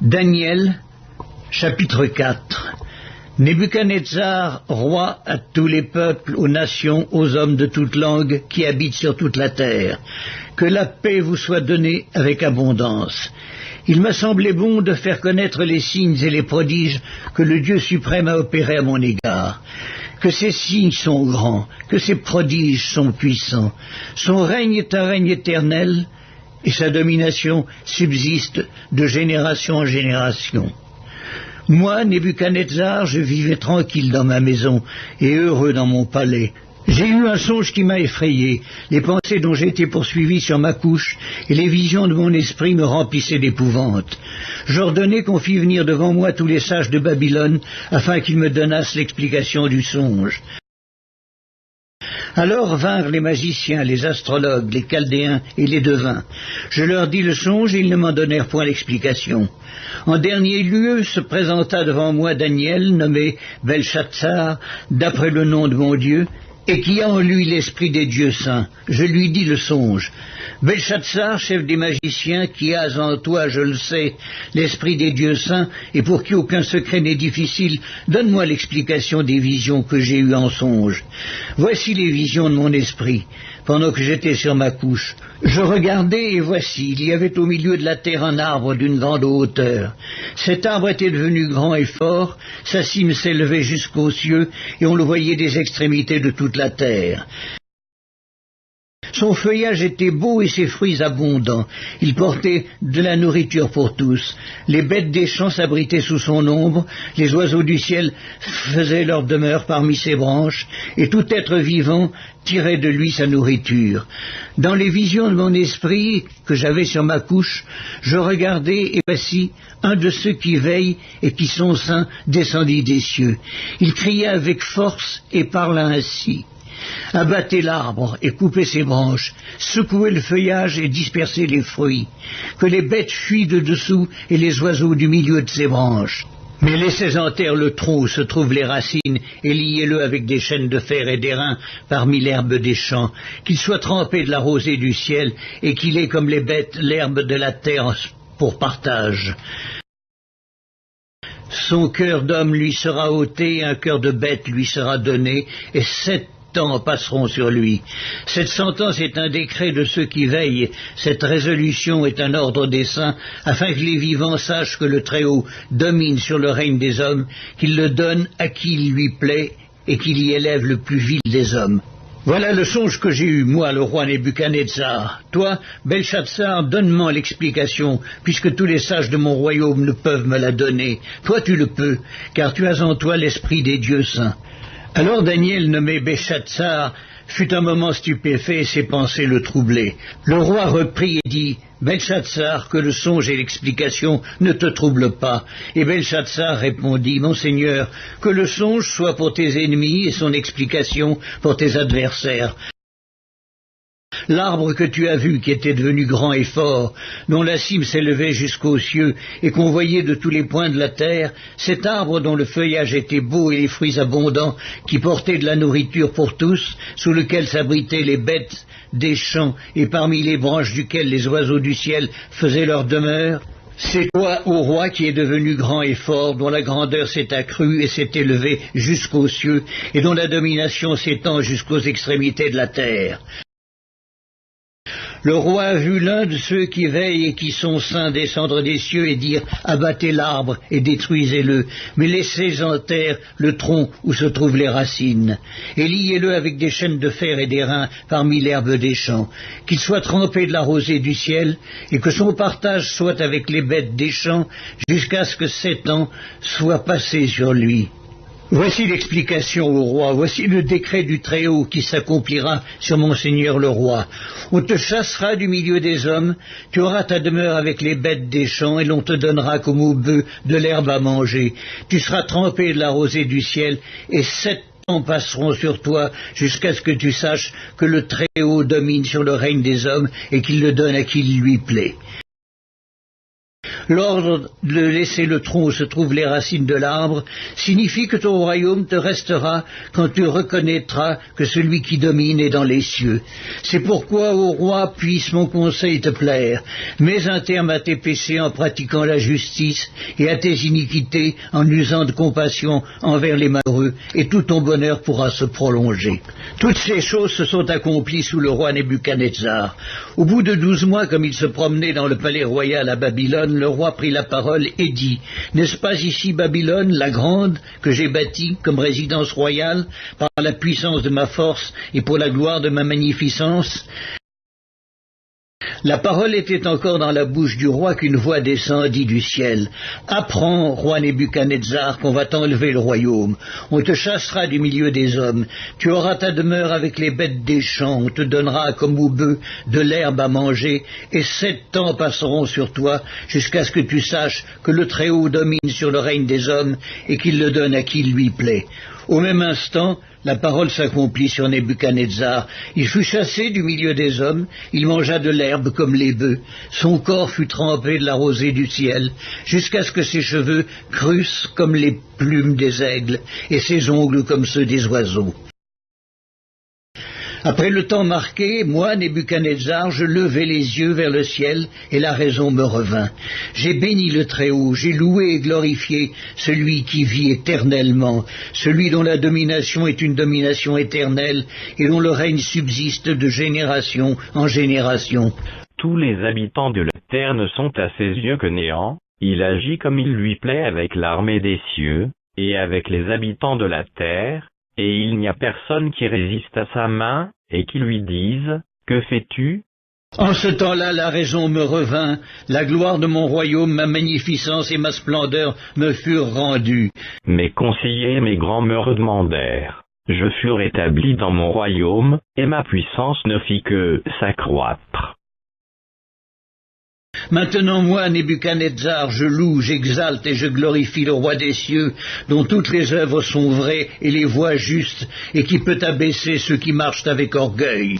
Daniel, chapitre 4. Nebuchadnezzar, roi à tous les peuples, aux nations, aux hommes de toute langue qui habitent sur toute la terre. Que la paix vous soit donnée avec abondance. Il m'a semblé bon de faire connaître les signes et les prodiges que le Dieu suprême a opérés à mon égard. Que ces signes sont grands, que ces prodiges sont puissants. Son règne est un règne éternel, et sa domination subsiste de génération en génération. Moi, Nebuchadnezzar, je vivais tranquille dans ma maison et heureux dans mon palais. J'ai eu un songe qui m'a effrayé, les pensées dont j'ai été poursuivi sur ma couche et les visions de mon esprit me remplissaient d'épouvante. J'ordonnai qu'on fît venir devant moi tous les sages de Babylone afin qu'ils me donnassent l'explication du songe. Alors vinrent les magiciens, les astrologues, les chaldéens et les devins. Je leur dis le songe et ils ne m'en donnèrent point l'explication. En dernier lieu se présenta devant moi Daniel, nommé Belchatsar, d'après le nom de mon Dieu, et qui a en lui l'esprit des dieux saints. Je lui dis le songe. Belchatsar, chef des magiciens, qui as en toi, je le sais, l'esprit des dieux saints, et pour qui aucun secret n'est difficile, donne-moi l'explication des visions que j'ai eues en songe. Voici les visions de mon esprit, pendant que j'étais sur ma couche. Je regardais, et voici, il y avait au milieu de la terre un arbre d'une grande hauteur. Cet arbre était devenu grand et fort, sa cime s'élevait jusqu'aux cieux, et on le voyait des extrémités de toute la terre. Son feuillage était beau et ses fruits abondants. Il portait de la nourriture pour tous. Les bêtes des champs s'abritaient sous son ombre, les oiseaux du ciel faisaient leur demeure parmi ses branches, et tout être vivant tirait de lui sa nourriture. Dans les visions de mon esprit que j'avais sur ma couche, je regardais, et voici, un de ceux qui veillent et qui sont saints descendit des cieux. Il cria avec force et parla ainsi. Abattez l'arbre et coupez ses branches, secouez le feuillage et dispersez les fruits, que les bêtes fuient de dessous et les oiseaux du milieu de ses branches. Mais laissez en terre le tronc où se trouvent les racines et liez-le avec des chaînes de fer et d'airain parmi l'herbe des champs, qu'il soit trempé de la rosée du ciel et qu'il ait comme les bêtes l'herbe de la terre pour partage. Son cœur d'homme lui sera ôté, un cœur de bête lui sera donné, et 7 temps passeront sur lui. Cette sentence est un décret de ceux qui veillent, cette résolution est un ordre des saints, afin que les vivants sachent que le Très-Haut domine sur le règne des hommes, qu'il le donne à qui il lui plaît, et qu'il y élève le plus vil des hommes. Voilà le songe que j'ai eu, moi, le roi Nebuchadnezzar. Toi, Belchatsar, donne-moi l'explication, puisque tous les sages de mon royaume ne peuvent me la donner. Toi, tu le peux, car tu as en toi l'esprit des dieux saints. Alors Daniel, nommé Belchatsar, fut un moment stupéfait et ses pensées le troublaient. Le roi reprit et dit, « Belchatsar, que le songe et l'explication ne te troublent pas. » Et Belchatsar répondit, « Mon Seigneur, que le songe soit pour tes ennemis et son explication pour tes adversaires. » L'arbre que tu as vu, qui était devenu grand et fort, dont la cime s'élevait jusqu'aux cieux, et qu'on voyait de tous les points de la terre, cet arbre dont le feuillage était beau et les fruits abondants, qui portait de la nourriture pour tous, sous lequel s'abritaient les bêtes des champs, et parmi les branches duquel les oiseaux du ciel faisaient leur demeure, c'est toi, ô roi, qui es devenu grand et fort, dont la grandeur s'est accrue et s'est élevée jusqu'aux cieux, et dont la domination s'étend jusqu'aux extrémités de la terre. Le roi a vu l'un de ceux qui veillent et qui sont saints descendre des cieux et dire « Abattez l'arbre et détruisez-le, mais laissez en terre le tronc où se trouvent les racines, et liez-le avec des chaînes de fer et d'airain parmi l'herbe des champs, qu'il soit trempé de la rosée du ciel, et que son partage soit avec les bêtes des champs, jusqu'à ce que 7 ans soient passés sur lui. » Voici l'explication au roi, voici le décret du Très-Haut qui s'accomplira sur mon seigneur le roi. On te chassera du milieu des hommes, tu auras ta demeure avec les bêtes des champs, et l'on te donnera comme aux bœufs de l'herbe à manger. Tu seras trempé de la rosée du ciel, et 7 ans passeront sur toi, jusqu'à ce que tu saches que le Très-Haut domine sur le règne des hommes, et qu'il le donne à qui il lui plaît. L'ordre de laisser le tronc où se trouvent les racines de l'arbre signifie que ton royaume te restera quand tu reconnaîtras que celui qui domine est dans les cieux. C'est pourquoi, ô roi, puisse mon conseil te plaire. Mets un terme à tes péchés en pratiquant la justice et à tes iniquités en usant de compassion envers les malheureux, et tout ton bonheur pourra se prolonger. Toutes ces choses se sont accomplies sous le roi Nebuchadnezzar. Au bout de 12 mois, comme il se promenait dans le palais royal à Babylone, le roi prit la parole et dit: N'est-ce pas ici Babylone, la grande, que j'ai bâtie comme résidence royale, par la puissance de ma force et pour la gloire de ma magnificence? La parole était encore dans la bouche du roi qu'une voix descendit du ciel. Apprends, roi Nebuchadnezzar, qu'on va t'enlever le royaume. On te chassera du milieu des hommes. Tu auras ta demeure avec les bêtes des champs. On te donnera comme aux bœufs de l'herbe à manger, et 7 ans passeront sur toi, jusqu'à ce que tu saches que le Très-Haut domine sur le règne des hommes, et qu'il le donne à qui lui plaît. Au même instant, la parole s'accomplit sur Nebuchadnezzar. Il fut chassé du milieu des hommes, il mangea de l'herbe comme les bœufs. Son corps fut trempé de la rosée du ciel, jusqu'à ce que ses cheveux crussent comme les plumes des aigles, et ses ongles comme ceux des oiseaux. Après le temps marqué, moi, Nebuchadnezzar, je levai les yeux vers le ciel, et la raison me revint. J'ai béni le Très-Haut, j'ai loué et glorifié celui qui vit éternellement, celui dont la domination est une domination éternelle, et dont le règne subsiste de génération en génération. Tous les habitants de la terre ne sont à ses yeux que néant, il agit comme il lui plaît avec l'armée des cieux, et avec les habitants de la terre, et il n'y a personne qui résiste à sa main, et qui lui dise, « Que fais-tu » En ce temps-là, la raison me revint, la gloire de mon royaume, ma magnificence et ma splendeur me furent rendues. Mes conseillers et mes grands me redemandèrent. Je fus rétabli dans mon royaume, et ma puissance ne fit que s'accroître. Maintenant, moi, Nebuchadnezzar, je loue, j'exalte et je glorifie le roi des cieux, dont toutes les œuvres sont vraies et les voies justes, et qui peut abaisser ceux qui marchent avec orgueil.